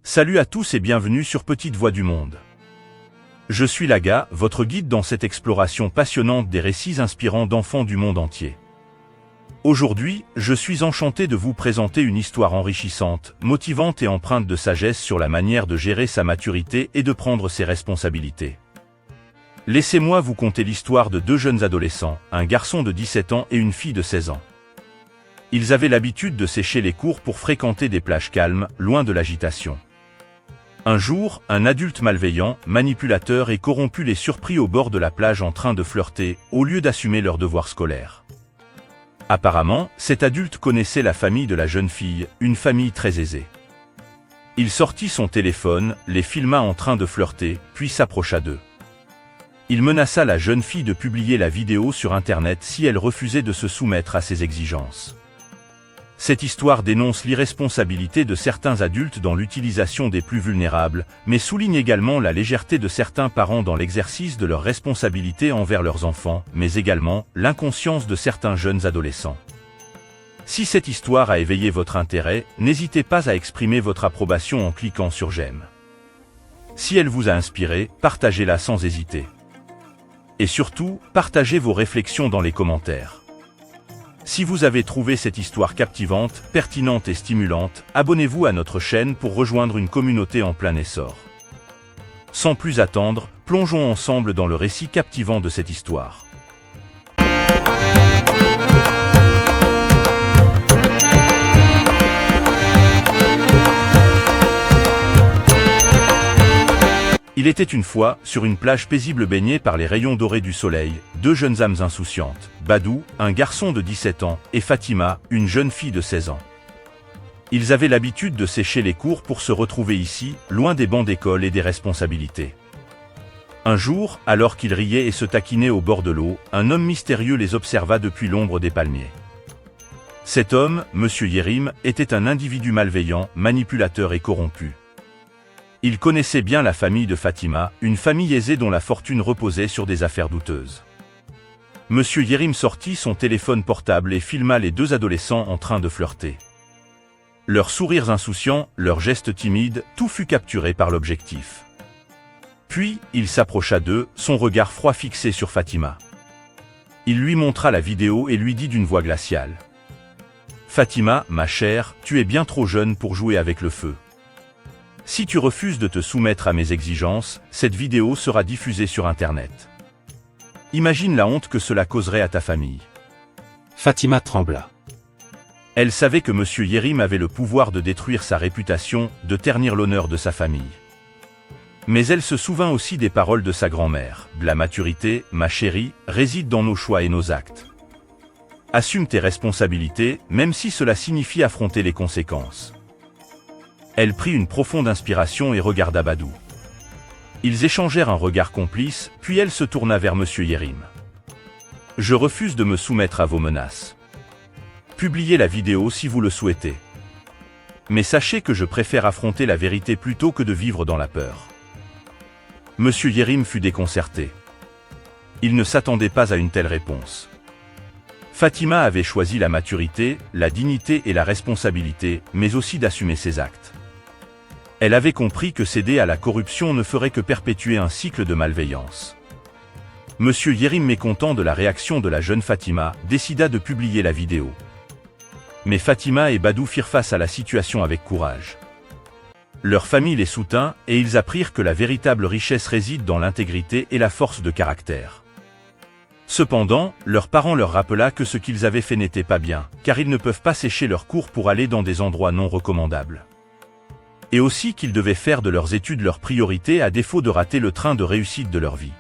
Salut à tous et bienvenue sur Petite Voix du Monde. Je suis Laga, votre guide dans cette exploration passionnante des récits inspirants d'enfants du monde entier. Aujourd'hui, je suis enchanté de vous présenter une histoire enrichissante, motivante et empreinte de sagesse sur la manière de gérer sa maturité et de prendre ses responsabilités. Laissez-moi vous conter l'histoire de deux jeunes adolescents, un garçon de 17 ans et une fille de 16 ans. Ils avaient l'habitude de sécher les cours pour fréquenter des plages calmes, loin de l'agitation. Un jour, un adulte malveillant, manipulateur et corrompu les surprit au bord de la plage en train de flirter, au lieu d'assumer leurs devoirs scolaires. Apparemment, cet adulte connaissait la famille de la jeune fille, une famille très aisée. Il sortit son téléphone, les filma en train de flirter, puis s'approcha d'eux. Il menaça la jeune fille de publier la vidéo sur Internet si elle refusait de se soumettre à ses exigences. Cette histoire dénonce l'irresponsabilité de certains adultes dans l'utilisation des plus vulnérables, mais souligne également la légèreté de certains parents dans l'exercice de leurs responsabilités envers leurs enfants, mais également l'inconscience de certains jeunes adolescents. Si cette histoire a éveillé votre intérêt, n'hésitez pas à exprimer votre approbation en cliquant sur j'aime. Si elle vous a inspiré, partagez-la sans hésiter. Et surtout, partagez vos réflexions dans les commentaires. Si vous avez trouvé cette histoire captivante, pertinente et stimulante, abonnez-vous à notre chaîne pour rejoindre une communauté en plein essor. Sans plus attendre, plongeons ensemble dans le récit captivant de cette histoire. Il était une fois, sur une plage paisible baignée par les rayons dorés du soleil, deux jeunes âmes insouciantes, Badou, un garçon de 17 ans, et Fatima, une jeune fille de 16 ans. Ils avaient l'habitude de sécher les cours pour se retrouver ici, loin des bancs d'école et des responsabilités. Un jour, alors qu'ils riaient et se taquinaient au bord de l'eau, un homme mystérieux les observa depuis l'ombre des palmiers. Cet homme, Monsieur Yérim, était un individu malveillant, manipulateur et corrompu. Il connaissait bien la famille de Fatima, une famille aisée dont la fortune reposait sur des affaires douteuses. Monsieur Yérim sortit son téléphone portable et filma les deux adolescents en train de flirter. Leurs sourires insouciants, leurs gestes timides, tout fut capturé par l'objectif. Puis, il s'approcha d'eux, son regard froid fixé sur Fatima. Il lui montra la vidéo et lui dit d'une voix glaciale. « Fatima, ma chère, tu es bien trop jeune pour jouer avec le feu. Si tu refuses de te soumettre à mes exigences, cette vidéo sera diffusée sur Internet. Imagine la honte que cela causerait à ta famille. » Fatima trembla. Elle savait que Monsieur Yérim avait le pouvoir de détruire sa réputation, de ternir l'honneur de sa famille. Mais elle se souvint aussi des paroles de sa grand-mère. « La maturité, ma chérie, réside dans nos choix et nos actes. Assume tes responsabilités, même si cela signifie affronter les conséquences. » Elle prit une profonde inspiration et regarda Badou. Ils échangèrent un regard complice, puis elle se tourna vers Monsieur Yérim. « Je refuse de me soumettre à vos menaces. Publiez la vidéo si vous le souhaitez. Mais sachez que je préfère affronter la vérité plutôt que de vivre dans la peur. » Monsieur Yérim fut déconcerté. Il ne s'attendait pas à une telle réponse. Fatima avait choisi la maturité, la dignité et la responsabilité, mais aussi d'assumer ses actes. Elle avait compris que céder à la corruption ne ferait que perpétuer un cycle de malveillance. Monsieur Yérim, mécontent de la réaction de la jeune Fatima, décida de publier la vidéo. Mais Fatima et Badou firent face à la situation avec courage. Leur famille les soutint, et ils apprirent que la véritable richesse réside dans l'intégrité et la force de caractère. Cependant, leurs parents leur rappela que ce qu'ils avaient fait n'était pas bien, car ils ne peuvent pas sécher leurs cours pour aller dans des endroits non recommandables. Et aussi qu'ils devaient faire de leurs études leur priorité à défaut de rater le train de réussite de leur vie.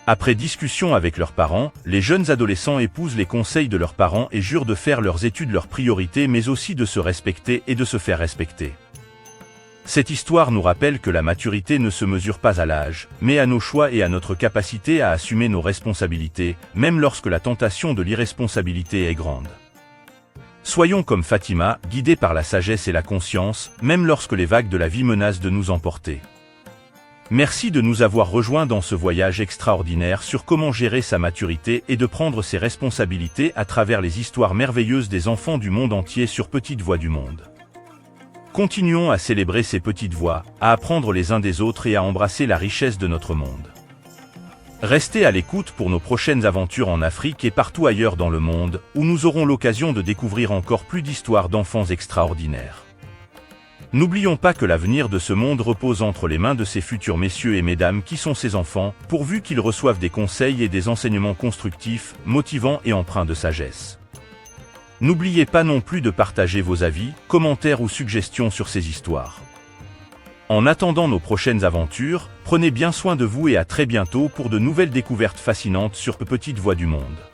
Après discussion avec leurs parents, les jeunes adolescents épousent les conseils de leurs parents et jurent de faire leurs études leur priorité mais aussi de se respecter et de se faire respecter. Cette histoire nous rappelle que la maturité ne se mesure pas à l'âge, mais à nos choix et à notre capacité à assumer nos responsabilités, même lorsque la tentation de l'irresponsabilité est grande. Soyons comme Fatima, guidés par la sagesse et la conscience, même lorsque les vagues de la vie menacent de nous emporter. Merci de nous avoir rejoints dans ce voyage extraordinaire sur comment gérer sa maturité et de prendre ses responsabilités à travers les histoires merveilleuses des enfants du monde entier sur Petite Voix du Monde. Continuons à célébrer ces petites voix, à apprendre les uns des autres et à embrasser la richesse de notre monde. Restez à l'écoute pour nos prochaines aventures en Afrique et partout ailleurs dans le monde, où nous aurons l'occasion de découvrir encore plus d'histoires d'enfants extraordinaires. N'oublions pas que l'avenir de ce monde repose entre les mains de ces futurs messieurs et mesdames qui sont ces enfants, pourvu qu'ils reçoivent des conseils et des enseignements constructifs, motivants et empreints de sagesse. N'oubliez pas non plus de partager vos avis, commentaires ou suggestions sur ces histoires. En attendant nos prochaines aventures, prenez bien soin de vous et à très bientôt pour de nouvelles découvertes fascinantes sur Petite Voix du Monde.